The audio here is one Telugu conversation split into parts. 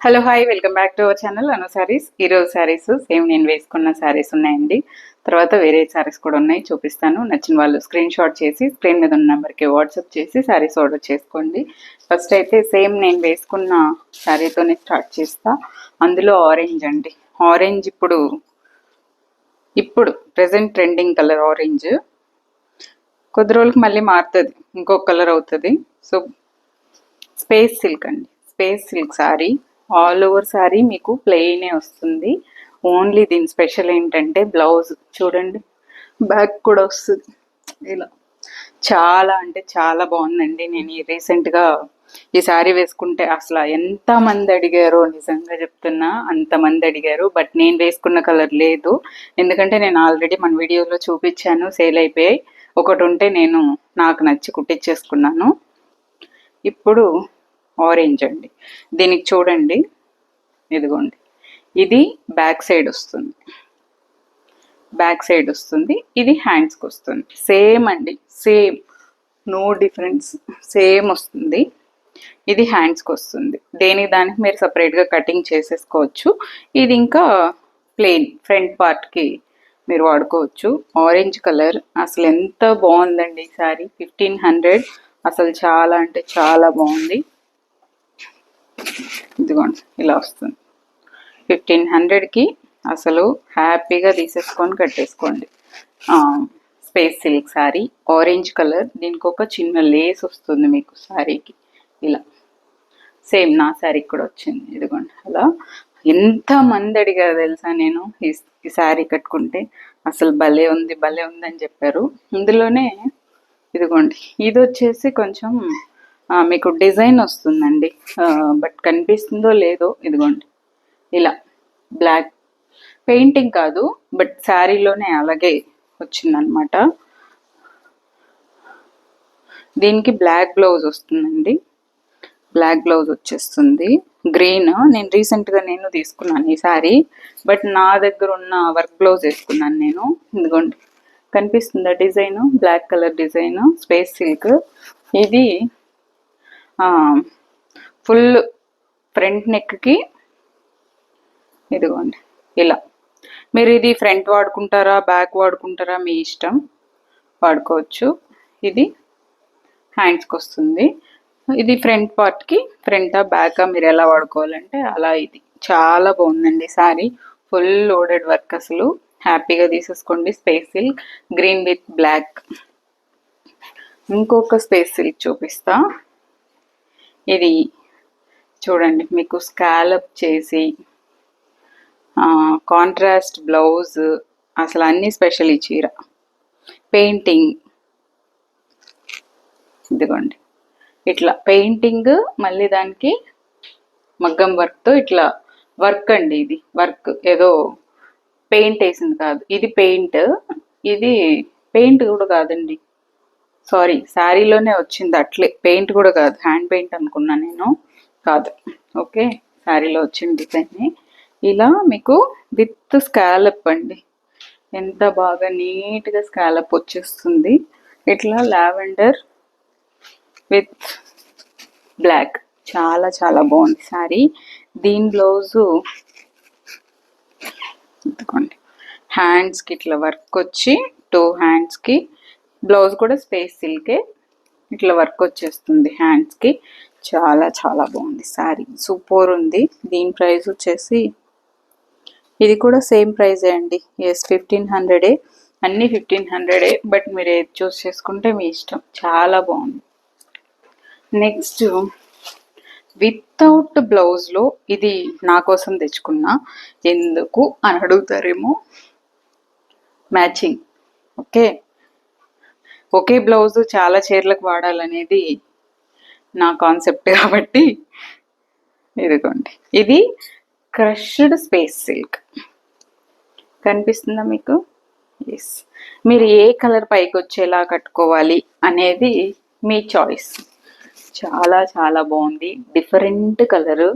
Hello hi welcome back to our channel Anu Sarees. ఈరోజు శారీస్ సేమ్ నేను వేసుకున్న శారీస్ ఉన్నాయండి. తర్వాత వేరే శారీస్ కూడా ఉన్నాయి, చూపిస్తాను. నచ్చిన వాళ్ళు స్క్రీన్ షాట్ చేసి స్క్రీన్ మీద ఉన్న నెంబర్కి వాట్సాప్ చేసి శారీస్ ఆర్డర్ చేసుకోండి. ఫస్ట్ అయితే సేమ్ నేను వేసుకున్న శారీతోనే స్టార్ట్ చేస్తా. అందులో ఆరెంజ్ అండి. ఆరెంజ్ ఇప్పుడు ప్రెసెంట్ ట్రెండింగ్ కలర్ ఆరెంజ్. కొద్ది రోజులకి మళ్ళీ మారుతుంది, ఇంకొక కలర్ అవుతుంది. సో స్పేస్ సిల్క్ అండి, space silk sari. All over sari మీకు ప్లెయినే వస్తుంది. ఓన్లీ దీని స్పెషల్ ఏంటంటే బ్లౌజ్ చూడండి, బ్యాక్ కూడా వస్తుంది ఇలా. చాలా అంటే చాలా బాగుందండి. నేను రీసెంట్గా ఈ శారీ వేసుకుంటే అసలు ఎంతమంది అడిగారో, నిజంగా చెప్తున్నా అంతమంది అడిగారు. బట్ నేను వేసుకున్న కలర్ లేదు, ఎందుకంటే నేను ఆల్రెడీ మన వీడియోలో చూపించాను, సేల్ అయిపోయాయి. ఒకటి ఉంటే నేను నాకు నచ్చి కుట్టించేసుకున్నాను. ఇప్పుడు ఆరెంజ్ అండి. దీనికి చూడండి, ఇదిగోండి, ఇది బ్యాక్ సైడ్ వస్తుంది, బ్యాక్ సైడ్ వస్తుంది. ఇది హ్యాండ్స్కి వస్తుంది. సేమ్ అండి, సేమ్, నో డిఫరెన్స్, సేమ్ వస్తుంది. ఇది హ్యాండ్స్కి వస్తుంది. దేనికి దానికి మీరు సపరేట్గా కటింగ్ చేసేసుకోవచ్చు. ఇది ఇంకా ప్లెయిన్ ఫ్రంట్ పార్ట్కి మీరు వాడుకోవచ్చు. ఆరెంజ్ కలర్ అసలు ఎంత బాగుందండి ఈ సారీ. 1500, అసలు చాలా అంటే చాలా బాగుంది. ఇదిగోండి ఇలా వస్తుంది. 1500కి అసలు హ్యాపీగా తీసేసుకొని కట్టేసుకోండి. Space silk saree, orange colour. దీనికి ఒక చిన్న లేస్ వస్తుంది మీకు శారీకి ఇలా. సేమ్ నా శారీకి కూడా వచ్చింది, ఇదిగోండి అలా. ఎంత మంది అడిగారు తెలుసా, నేను ఈ శారీ కట్టుకుంటే అసలు భలే ఉంది భలే ఉంది అని చెప్పారు. ఇందులోనే ఇదిగోండి, ఇది వచ్చేసి కొంచెం మీకు డిజైన్ వస్తుందండి. బట్ కనిపిస్తుందో లేదో, ఇదిగోండి ఇలా బ్లాక్ పెయింటింగ్ కాదు, బట్ శారీలోనే అలాగే వచ్చిందనమాట. దీనికి బ్లాక్ బ్లౌజ్ వస్తుందండి, బ్లాక్ బ్లౌజ్ వచ్చేస్తుంది. గ్రీన్, నేను రీసెంట్గా నేను తీసుకున్నాను ఈ శారీ, బట్ నా దగ్గర ఉన్న వర్క్ బ్లౌజ్ వేసుకున్నాను నేను. ఇదిగోండి కనిపిస్తుందా design, black colour design, space silk. ఇది ఫుల్ ఫ్రంట్ నెక్కి ఇదిగోండి ఇలా. మీరు ఇది ఫ్రంట్ వాడుకుంటారా బ్యాక్ వాడుకుంటారా మీ ఇష్టం, వాడుకోవచ్చు. ఇది హ్యాండ్స్కి వస్తుంది. ఇది ఫ్రంట్ పార్ట్కి, ఫ్రంటా బ్యాకా మీరు ఎలా వాడుకోవాలంటే అలా. ఇది చాలా బాగుందండి శారీ, ఫుల్ లోడెడ్ వర్క్. అసలు హ్యాపీగా తీసేసుకోండి. Space silk green with black. ఇంకొక స్పేస్ సిల్క్ చూపిస్తా. ఇది చూడండి, మీకు స్కాలప్ చేసి కాంట్రాస్ట్ బ్లౌజ్, అసలు అన్ని స్పెషల్. ఈ చీర పెయింటింగ్, ఇదిగోండి ఇట్లా పెయింటింగ్, మళ్ళీ దానికి మగ్గం వర్క్తో ఇట్లా వర్క్ అండి. ఇది వర్క్ ఏదో పెయింట్ వేసింది కాదు, ఇది పెయింట్. ఇది పెయింట్ కూడా కాదండి, సారీ, శారీలోనే వచ్చింది అట్లే, పెయింట్ కూడా కాదు, హ్యాండ్ పెయింట్ అనుకున్నా నేను, కాదు. ఓకే, శారీలో వచ్చిన డిజైన్ ఇలా మీకు విత్ స్కాలప్ అండి. ఎంత బాగా నీట్గా స్కాలప్ వచ్చేస్తుంది. ఇట్లా లావెండర్ విత్ బ్లాక్, చాలా చాలా బాగుంది శారీ. దీని బ్లౌజు ఎందుకోండి, హ్యాండ్స్కి ఇట్లా వర్క్ వచ్చి, 2 హ్యాండ్స్కి బ్లౌజ్ కూడా స్పేస్ సిల్కే, ఇట్లా వర్క్ వచ్చేస్తుంది హ్యాండ్స్కి. చాలా చాలా బాగుంది శారీ, సూపర్ ఉంది. దీని ప్రైస్ వచ్చేసి, ఇది కూడా సేమ్ ప్రైజే అండి. ఎస్ 1500, అన్నీ 1500, బట్ మీరు ఏది చూస్ చేసుకుంటే మీ ఇష్టం. చాలా బాగుంది. నెక్స్ట్ వితౌట్ బ్లౌజ్లో, ఇది నా కోసం తెచ్చుకున్నా, ఎందుకు అని అడుగుతారేమో, మ్యాచింగ్. ఓకే, ఒకే బ్లౌజ్ చాలా చీరలకు వాడాలనేది నా కాన్సెప్ట్ కాబట్టి ఇదిగోండి. ఇది క్రష్డ్ స్పేస్ సిల్క్, కనిపిస్తుందా మీకు? ఎస్, మీరు ఏ కలర్ పైకి వచ్చేలా కట్టుకోవాలి అనేది మీ చాయిస్. చాలా చాలా బాగుంది, డిఫరెంట్ కలరు.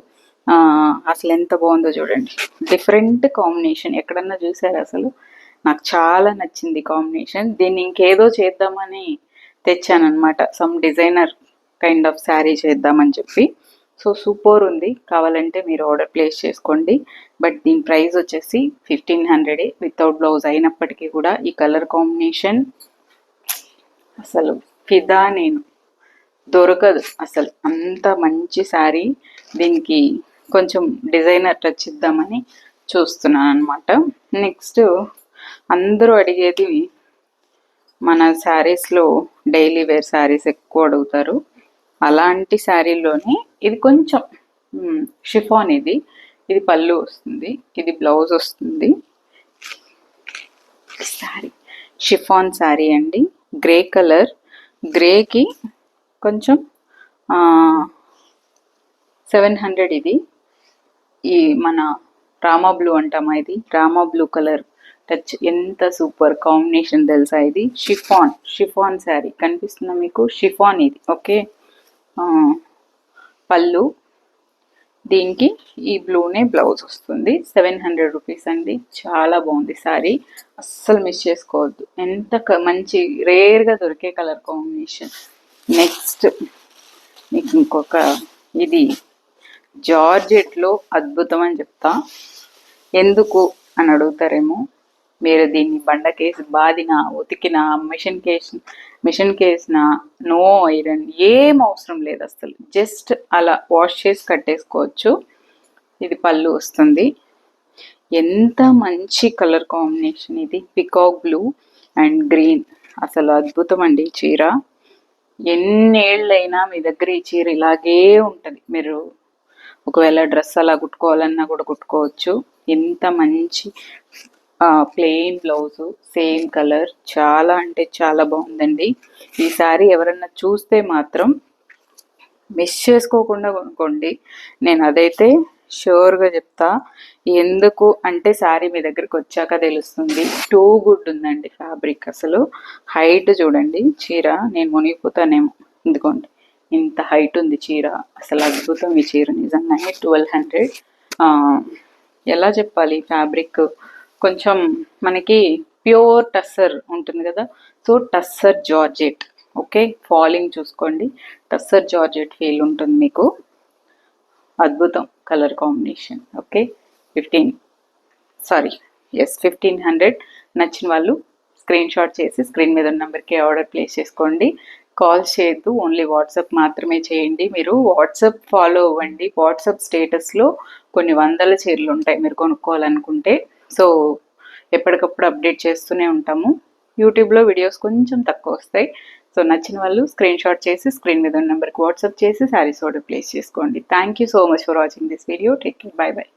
అసలు ఎంత బాగుందో చూడండి, డిఫరెంట్ కాంబినేషన్. ఎక్కడన్నా చూసారు అసలు? నాకు చాలా నచ్చింది కాంబినేషన్. దీన్ని ఇంకేదో చేద్దామని తెచ్చానమాట, some designer kind of saree చేద్దామని చెప్పి. సో సూపర్ ఉంది, కావాలంటే మీరు ఆర్డర్ ప్లేస్ చేసుకోండి. బట్ దీని ప్రైస్ వచ్చేసి 1500 వితౌట్ బ్లౌజ్ అయినప్పటికీ కూడా ఈ కలర్ కాంబినేషన్ అసలు ఫిదా, నేను దొరకదు అసలు అంత మంచి శారీ. దీనికి కొంచెం డిజైనర్ టచ్ ఇద్దామని చూస్తున్నాను అనమాట. నెక్స్ట్ అందరూ అడిగేది మన శారీస్లో డైలీ వేర్ శారీస్ ఎక్కువ అడుగుతారు. అలాంటి శారీలోనే ఇది కొంచెం షిఫాన్, ఇది పళ్ళు వస్తుంది, ఇది బ్లౌజ్ వస్తుంది. శారీ షిఫాన్ శారీ అండి, గ్రే కలర్, గ్రేకి కొంచెం 700. ఇది ఈ మన రామా బ్లూ అంటామా, ఇది రామా బ్లూ కలర్ టచ్, ఎంత సూపర్ కాంబినేషన్ తెలుసా. ఇది షిఫాన్ శారీ కనిపిస్తుందా మీకు, షిఫాన్ ఇది. ఓకే, పళ్ళు, దీనికి ఈ బ్లూనే బ్లౌజ్ వస్తుంది. 700 రూపీస్ అండి, చాలా బాగుంది శారీ, అస్సలు మిస్ చేసుకోవద్దు. ఎంత మంచి రేర్గా దొరికే కలర్ కాంబినేషన్. నెక్స్ట్ మీకు ఇంకొక, ఇది జార్జెట్లో అద్భుతం అని చెప్తా. ఎందుకు అని అడుగుతారేమో మీరు. దీన్ని బండకేసి బాదిన, ఉతికిన, మిషన్ కేసిన, నో ఐరన్, ఏం అవసరం లేదు అసలు, జస్ట్ అలా వాష్ చేసి కట్టేసుకోవచ్చు. ఇది పళ్ళు వస్తుంది. ఎంత మంచి కలర్ కాంబినేషన్ ఇది, పికాక్ బ్లూ అండ్ గ్రీన్, అసలు అద్భుతం అండి చీర. ఎన్నేళ్ళైనా మీ దగ్గర ఈ చీర ఇలాగే ఉంటుంది. మీరు ఒకవేళ డ్రెస్ అలా కుట్టుకోవాలన్నా కూడా కుట్టుకోవచ్చు. ఎంత మంచి ప్లెయిన్ బ్లౌజు, సేమ్ కలర్, చాలా అంటే చాలా బాగుందండి. ఈ శారీ ఎవరన్నా చూస్తే మాత్రం మిస్ చేసుకోకుండా కొనుక్కోండి, నేను అదైతే షూర్గా చెప్తా. ఎందుకు అంటే శారీ మీ దగ్గరికి వచ్చాక తెలుస్తుంది. టూ గుడ్ ఉందండి ఫ్యాబ్రిక్, అసలు హైట్ చూడండి చీర, నేను మునిగిపోతానేమో. ఎందుకోండి ఇంత హైట్ ఉంది చీర, అసలు అద్భుతం ఈ చీర నిజంగానే. 1200. ఎలా చెప్పాలి, ఫ్యాబ్రిక్ కొంచెం మనకి ప్యూర్ టస్సర్ ఉంటుంది కదా, so tussar georgette. Okay, falling చూసుకోండి, టస్సర్ జార్జెట్ ఫీల్ ఉంటుంది మీకు. అద్భుతం కలర్ కాంబినేషన్. ఓకే, 1500. నచ్చిన వాళ్ళు స్క్రీన్ షాట్ చేసి స్క్రీన్ మీద ఉన్న నెంబర్కి ఆర్డర్ ప్లేస్ చేసుకోండి. కాల్ చేయొద్దు, ఓన్లీ వాట్సాప్ మాత్రమే చేయండి. మీరు వాట్సాప్ ఫాలో అవ్వండి. వాట్సాప్ స్టేటస్లో కొన్ని వందల చీరలు ఉంటాయి మీరు కొనుక్కోవాలనుకుంటే. సో ఎప్పటికప్పుడు అప్డేట్ చేస్తూనే ఉంటాము. యూట్యూబ్లో వీడియోస్ కొంచెం తక్కువ వస్తాయి. సో నచ్చిన వాళ్ళు స్క్రీన్ షాట్ చేసి స్క్రీన్ మీద ఉన్న నెంబర్కి వాట్సాప్ చేసి శారీస్ ఆర్డర్ ప్లేస్ చేసుకోండి. Thank you so much for watching this video. Take care, by by.